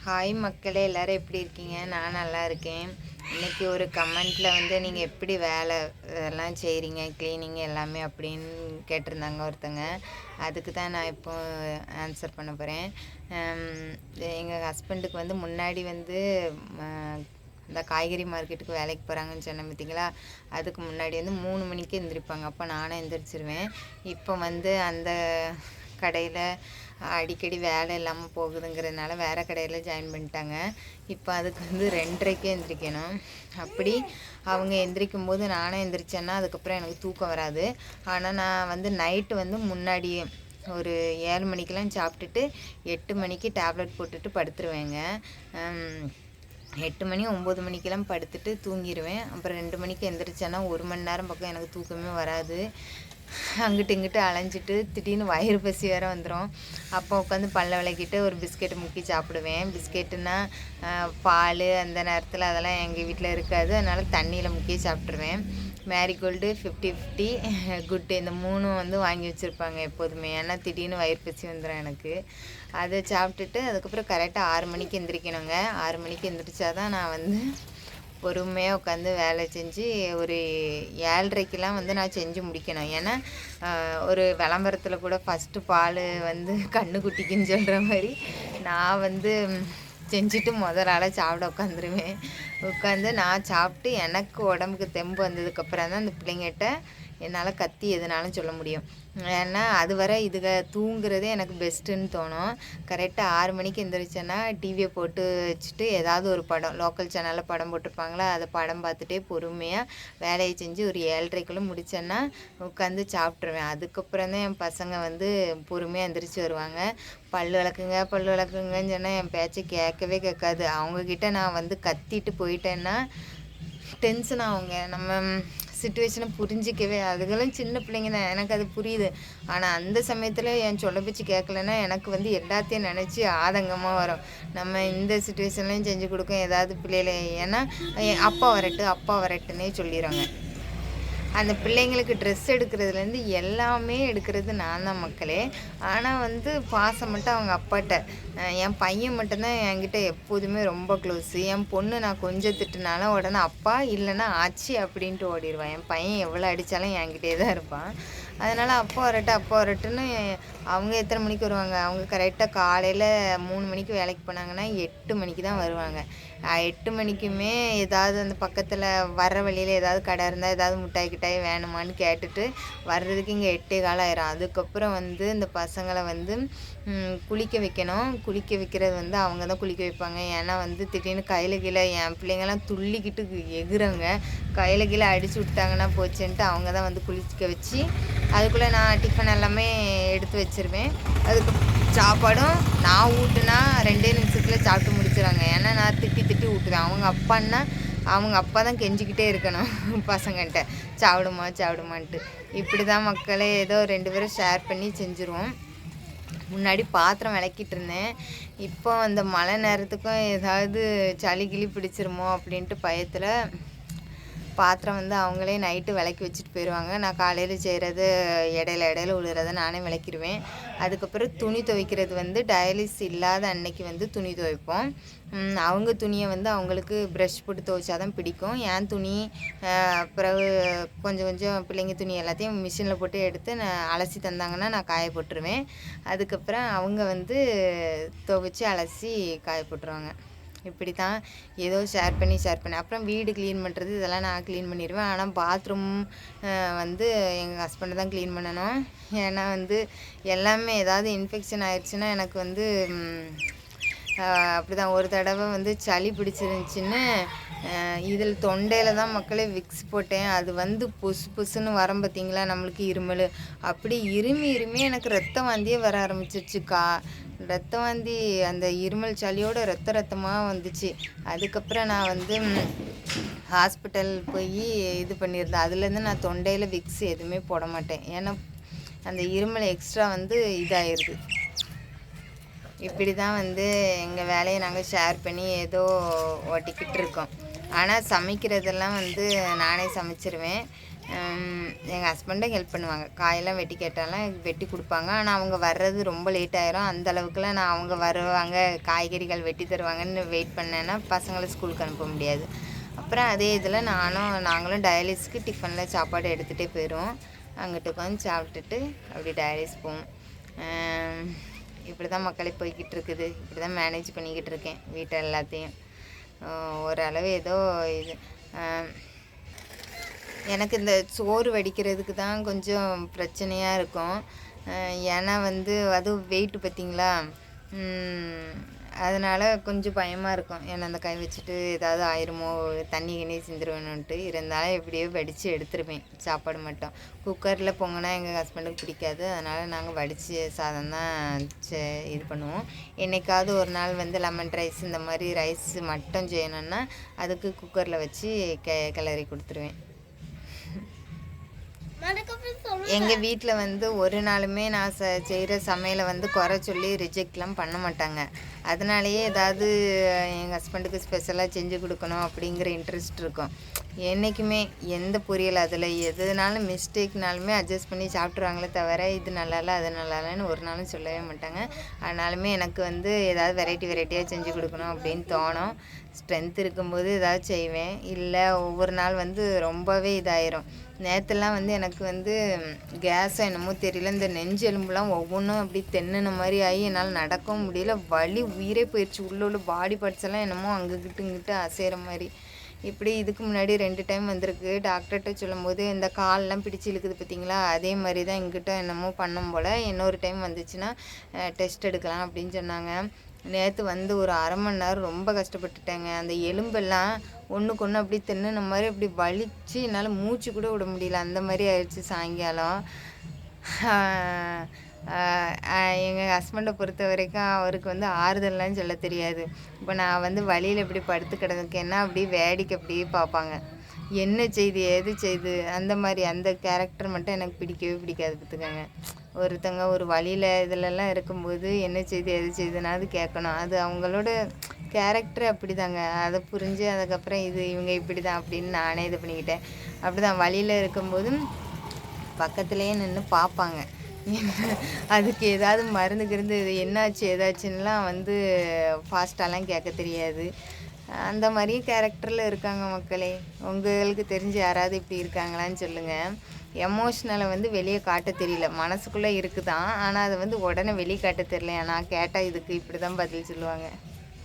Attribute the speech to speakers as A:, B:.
A: Hi மக்களே, எல்லோரும் எப்படி இருக்கீங்க? நான் நல்லா இருக்கேன். இன்றைக்கி ஒரு கமெண்ட்டில் வந்து நீங்கள் எப்படி வேலை எல்லாம் செய்கிறீங்க, க்ளீனிங் எல்லாமே அப்படின்னு கேட்டிருந்தாங்க ஒருத்தங்க. அதுக்கு தான் நான் இப்போ ஆன்சர் பண்ண போகிறேன். எங்கள் ஹஸ்பண்டுக்கு வந்து முன்னாடி வந்து இந்த காய்கறி மார்க்கெட்டுக்கு வேலைக்கு போகிறாங்கன்னு சொன்னேன் பார்த்தீங்களா, அதுக்கு முன்னாடி வந்து 3 மணிக்கு எந்திரிப்பாங்க. அப்போ நானும் எந்திரிச்சிருவேன். இப்போ வந்து அந்த கடையில் அடிக்கடி வேலை இல்லாமல் போகுதுங்கிறதுனால வேறு கடையில் ஜாயின் பண்ணிட்டாங்க. இப்போ அதுக்கு வந்து 2:30க்கே எந்திரிக்கணும். அப்படி அவங்க எந்திரிக்கும் போது நானும் எந்திரிச்சேன்னா அதுக்கப்புறம் எனக்கு தூக்கம் வராது. ஆனால் நான் வந்து நைட்டு வந்து முன்னாடியே ஒரு 7 மணிக்கெலாம் சாப்பிட்டுட்டு 8 மணிக்கு டேப்லெட் போட்டுட்டு படுத்துருவேங்க. 8 மணி 9 மணிக்கெல்லாம் படுத்துட்டு தூங்கிடுவேன். அப்புறம் 2 மணிக்கு எந்திரிச்சேன்னா 1 மணி நேரம் பக்கம் எனக்கு தூக்கமே வராது. அங்கிட்டு இங்கிட்டு அலைஞ்சிட்டு திடீர்னு வயிறு பசி வேறு வந்துடும். அப்போ உட்காந்து பல்ல விளக்கிட்டு ஒரு பிஸ்கெட்டை முக்கி சாப்பிடுவேன். பிஸ்கெட்டுன்னா பால் அந்த நேரத்தில் அதெல்லாம் எங்கள் வீட்டில் இருக்காது. அதனால் தண்ணியில் முக்கி சாப்பிட்ருவேன். மேரிகோல்டு 50-50 குட்டு இந்த 3 வந்து வாங்கி வச்சுருப்பாங்க எப்போதுமே. ஏன்னா திடீர்னு வயிறு பசி வந்துடும் எனக்கு. அதை சாப்பிட்டுட்டு அதுக்கப்புறம் கரெக்டாக 6 மணிக்கு எந்திரிக்கணுங்க. 6 மணிக்கு எந்திரிச்சாதான் நான் வந்து பொறுமையாக உட்காந்து வேலை செஞ்சு ஒரு 7:30க்கெலாம் வந்து நான் செஞ்சு முடிக்கணும். ஏன்னா ஒரு விளம்பரத்தில் கூட ஃபஸ்ட்டு பால் வந்து கண்ணுக்குட்டிக்குன்னு சொல்கிற மாதிரி நான் வந்து செஞ்சுட்டு ஆளாக சாப்பிட உட்காந்துருவேன். உட்காந்து நான் சாப்பிட்டு எனக்கு உடம்புக்கு தெம்பு வந்ததுக்கப்புறம் தான் அந்த பிள்ளைங்கிட்ட என்னால் கத்தி எதுனாலும் சொல்ல முடியும். ஏன்னா அது வரை இதுக தூங்குறதே எனக்கு பெஸ்ட்டுன்னு தோணும். கரெக்டாக 6 மணிக்கு எந்திரிச்சேன்னா டிவியை போட்டு வச்சுட்டு ஏதாவது ஒரு படம் லோக்கல் சேனலில் படம் போட்டிருப்பாங்களா, அதை படம் பார்த்துட்டே பொறுமையாக வேலையை செஞ்சு ஒரு 7:30க்குள்ளே முடித்தேன்னா உட்காந்து சாப்பிட்ருவேன். அதுக்கப்புறம் தான் என் பசங்க வந்து பொறுமையாக எந்திரிச்சு வருவாங்க. பல் விளக்குங்கன்னு சொன்னால் என் பேச்சை கேட்கவே கேட்காது. அவங்கக்கிட்ட நான் வந்து கத்திட்டு போயிட்டேன்னா டென்ஷன் ஆகுங்க. நம்ம சிச்சுவேஷனை புரிஞ்சிக்கவே, அதுகளும் சின்ன பிள்ளைங்க தான், எனக்கு அது புரியுது. ஆனால் அந்த சமயத்தில் என் சொல்ல பேச்சு கேட்கலன்னா எனக்கு வந்து எல்லாத்தையும் நினச்சி ஆதங்கமாக வரும். நம்ம இந்த சிச்சுவேஷன்லையும் செஞ்சு கொடுக்க ஏதாவது பிள்ளைகளை, ஏன்னா அப்பா வரட்டுன்னே சொல்லிடுறாங்க. அந்த பிள்ளைங்களுக்கு ட்ரெஸ் எடுக்கிறதுலேருந்து எல்லாமே எடுக்கிறது நான் தான் மக்களே. ஆனால் வந்து பாசம் மட்டும் அவங்க அப்பாட்ட. என் பையன் மட்டும்தான் என்கிட்ட எப்போதுமே ரொம்ப க்ளோஸு. என் பொண்ணு நான் கொஞ்சம் திட்டுனாலும் உடனே அப்பா இல்லைன்னா ஆச்சி அப்படின்ட்டு ஓடிடுவான். என் பையன் எவ்வளோ அடித்தாலும் என்கிட்டே தான் இருப்பான். அதனால் அப்பா வரட்டுன்னு அவங்க எத்தனை மணிக்கு வருவாங்க? அவங்க கரெக்டாக காலையில் 3 மணிக்கு வேலைக்கு போனாங்கன்னா 8 மணிக்கு தான் வருவாங்க. 8 மணிக்குமே ஏதாவது அந்த பக்கத்தில் வர்ற வழியில் ஏதாவது கடை இருந்தால் ஏதாவது மிட்டாய் வேணுமான்னு கேட்டுட்டு வர்றதுக்கு இங்கே 8:15 ஆயிரும். அதுக்கப்புறம் வந்து இந்த பசங்களை வந்து குளிக்க வைக்கணும். குளிக்க வைக்கிறது வந்து அவங்க தான் குளிக்க வைப்பாங்க. ஏன்னா வந்து திடீர்னு கையில் கீழே என் பிள்ளைங்கள்லாம் துள்ளிக்கிட்டு எகுறாங்க. கையில் கீழே அடிச்சு விட்டாங்கன்னா போச்சுன்ட்டு அவங்க தான் வந்து குளிக்க வச்சு அதுக்குள்ளே நான் டிஃபன் எல்லாமே எடுத்து வச்சுருவேன். அதுக்கு சாப்பாடும் நான் ஊட்டுனா 2 நிமிஷத்தில் சாப்பிட்டு முடிச்சிடுறாங்க. ஏன்னா நான் திட்டி ஊட்டுவேன். அவங்க அப்பா தான் கெஞ்சிக்கிட்டே இருக்கணும் பசங்கள்கிட்ட, சாப்பிடுமான்ட்டு. இப்படி தான் மக்களே ஏதோ 2 பேரும் ஷேர் பண்ணி செஞ்சுருவோம். முன்னாடி பாத்திரம் விளக்கிட்டு இருந்தேன். இப்போ அந்த மழை நேரத்துக்கும் ஏதாவது சளி கிளி பிடிச்சிருமோ அப்படின்ட்டு பயத்தில் பாத்திரம் வந்து அவங்களே நைட்டு விளக்கி வச்சுட்டு போயிடுவாங்க. நான் காலையில் செய்கிறது இடையில விழுறத நானே விளக்கிடுவேன். அதுக்கப்புறம் துணி துவைக்கிறது வந்து டயாலிஸ் இல்லாத அன்னைக்கு வந்து துணி துவைப்போம். அவங்க துணியை வந்து அவங்களுக்கு ப்ரஷ் போட்டு துவைச்சா தான் பிடிக்கும். என் துணி பிறகு கொஞ்சம் பிள்ளைங்க துணி எல்லாத்தையும் மிஷினில் போட்டு எடுத்து நான் அலசி தந்தாங்கன்னா நான் காய போட்டுருவேன். அதுக்கப்புறம் அவங்க வந்து துவைச்சி அலசி காய போட்டுருவாங்க. இப்படி தான் ஏதோ ஷேர் பண்ணி அப்புறம் வீடு க்ளீன் பண்ணுறது இதெல்லாம் நான் க்ளீன் பண்ணிடுவேன். ஆனால் பாத்ரூம் வந்து எங்கள் ஹஸ்பண்டு தான் க்ளீன் பண்ணணும். ஏன்னா வந்து எல்லாமே ஏதாவது இன்ஃபெக்ஷன் ஆயிடுச்சுன்னா எனக்கு வந்து அப்படி தான் ஒரு தடவை வந்து சளி பிடிச்சிருந்துச்சின்னு இதில் தொண்டையில் தான் மக்களே விக்ஸ் போட்டேன். அது வந்து புசுன்னு வரம் பார்த்திங்களா நம்மளுக்கு இருமல். அப்படி இருமி எனக்கு ரத்தம் வாந்தியே வர ஆரம்பிச்சிருச்சுக்கா. ரத்தம் வாந்தி அந்த இருமல் சளியோட ரத்தமாக வந்துச்சு. அதுக்கப்புறம் நான் வந்து ஹாஸ்பிட்டல் போய் இது பண்ணியிருந்தேன். அதுலேருந்து நான் தொண்டையில் விக்ஸ் எதுவுமே போட மாட்டேன். ஏன்னா அந்த இருமல் எக்ஸ்ட்ரா வந்து இதாகிடுது. இப்படி தான் வந்து எங்கள் வேலையை நாங்கள் ஷேர் பண்ணி ஏதோ ஓட்டிக்கிட்டு இருக்கோம். ஆனால் சமைக்கிறதெல்லாம் வந்து நானே சமைச்சிருவேன். எங்கள் ஹஸ்பண்டும் ஹெல்ப் பண்ணுவாங்க. காயெல்லாம் வெட்டி கேட்டாலாம் வெட்டி கொடுப்பாங்க. ஆனால் அவங்க வர்றது ரொம்ப லேட் ஆயிரும். அந்த அளவுக்குலாம் நான் அவங்க வருவாங்க காய்கறிகள் வெட்டி தருவாங்கன்னு வெயிட் பண்ணேன்னா பசங்களை ஸ்கூலுக்கு அனுப்ப முடியாது. அப்புறம் அதே இதில் நாங்களும் டயாலிஸ்க்கு டிஃபனில் சாப்பாடு எடுத்துகிட்டே போயிடுவோம். அங்கிட்டு உட்காந்து சாப்பிட்டுட்டு அப்படி டயாலிஸ் போவோம். இப்படி தான் மக்களே போய்கிட்டு இருக்குது. இப்படி தான் மேனேஜ் பண்ணிக்கிட்டு இருக்கேன் வீட்டை எல்லாத்தையும். ஓரளவு ஏதோ இது எனக்கு இந்த சோறு வடிக்கிறதுக்கு தான் கொஞ்சம் பிரச்சனையாக இருக்கும். ஏன்னா அதுவும் வெயிட்டு பார்த்திங்களா, அதனால் கொஞ்சம் பயமாக இருக்கும். ஏன்னா அந்த கை வச்சுட்டு ஏதாவது ஆயிருமோ, தண்ணி கிண்ணி சிந்துருவேணுன்ட்டு. இருந்தாலும் எப்படியோ வடித்து எடுத்துருவேன் சாப்பாடு மட்டும். குக்கரில் பொங்கினா எங்கள் ஹஸ்பண்டுக்கு பிடிக்காது. அதனால் நாங்கள் வடித்து சாதம் தான் இது பண்ணுவோம். என்றைக்காவது ஒரு நாள் லெமன் ரைஸ் இந்த மாதிரி ரைஸ் மட்டும் செய்யணுன்னா அதுக்கு குக்கரில் வச்சு கிளறி கொடுத்துருவேன். எங்கள் வீட்டில் ஒரு நாளுமே நான் செய்கிற சமையலை குறை சொல்லி ரிஜெக்ட்லாம் பண்ண மாட்டாங்க. அதனாலேயே ஏதாவது எங்கள் ஹஸ்பண்டுக்கு ஸ்பெஷலாக செஞ்சு கொடுக்கணும் அப்படிங்கிற இன்ட்ரெஸ்ட் இருக்கும். என்றைக்குமே எந்த பொரியல் அதில் எதுனாலும் மிஸ்டேக்னாலுமே அட்ஜஸ்ட் பண்ணி சாப்பிட்ருவாங்களே தவிர இது நல்லாயில்ல அது நல்லாயில்லன்னு ஒரு நாளும் சொல்லவே மாட்டாங்க. ஆனாலுமே எனக்கு ஏதாவது வெரைட்டியாக செஞ்சு கொடுக்கணும் அப்படின்னு தோணும். ஸ்ட்ரென்த் இருக்கும்போது ஏதாவது செய்வேன். இல்லை ஒவ்வொரு நாள் ரொம்பவே இதாயிரும். நேற்றுலாம் எனக்கு கேஸ் என்னமோ தெரியல, இந்த நெஞ்சு எலும்புலாம் ஒவ்வொன்றும் அப்படி தென்னின மாதிரி ஆகி என்னால் நடக்கவும் முடியல. வலி உயிரே போயிடுச்சு. உள்ள பாடி பார்ட்ஸ் எல்லாம் என்னமோ அங்கிட்டு இங்கிட்டு அசைகிற மாதிரி. இப்படி இதுக்கு முன்னாடி 2 டைம் வந்திருக்கு. டாக்டர்கிட்ட சொல்லும்போது இந்த கால்லாம் பிடிச்சி இழுக்குது பார்த்திங்களா, அதே மாதிரி தான் எங்கிட்ட என்னமோ பண்ணும் போல். இன்னொரு டைம் வந்துச்சுன்னா டெஸ்ட் எடுக்கலாம் அப்படின்னு சொன்னாங்க. நேற்று ஒரு அரை மணி நேரம் ரொம்ப கஷ்டப்பட்டுட்டேங்க. அந்த எலும்பெல்லாம் ஒன்றுக்கு ஒன்று அப்படி தின்னுன மாதிரி அப்படி வலிச்சு என்னால் மூச்சு கூட விட முடியல. அந்த மாதிரி ஆயிடுச்சு சாயங்காலம். எங்கள் ஹஸ்பண்டை பொறுத்த வரைக்கும் அவருக்கு ஆறுதல்லாம் சொல்ல தெரியாது. இப்போ நான் வழியில் இப்படி படுத்து கிடக்கேன்னா அப்படியே வேடிக்கை அப்படியே பார்ப்பாங்க. என்ன செய்து எது செய்து அந்த மாதிரி அந்த கேரக்டர் மட்டும் எனக்கு பிடிக்கவே பிடிக்காது பார்த்துக்கோங்க. ஒருத்தங்க ஒரு வழியில் இதிலெல்லாம் இருக்கும்போது என்ன செய்து எது செய்துனாவது கேட்கணும். அது அவங்களோட கேரக்டர் அப்படி தாங்க. அதை புரிஞ்சு அதுக்கப்புறம் இவங்க இப்படி தான் அப்படின்னு நானே இது பண்ணிக்கிட்டேன். அப்படி தான் வழியில் இருக்கும்போதும் பக்கத்துலேயே நின்று பார்ப்பாங்க. அதுக்கு ஏதாவது மருந்து இது என்னாச்சு ஏதாச்சுன்னெலாம் ஃபாஸ்ட்டாலாம் கேட்க தெரியாது. அந்த மாதிரி கேரக்டரில் இருக்காங்க மக்களே. உங்களுக்கு தெரிஞ்சு யாராவது இப்படி இருக்காங்களான்னு சொல்லுங்கள். எமோஷ்னலை வெளியே காட்ட தெரியல, மனசுக்குள்ளே இருக்குதான். ஆனால் அதை உடனே வெளியே காட்ட தெரியல. நான் கேட்டால் இதுக்கு இப்படி தான் பதில் சொல்லுவாங்க.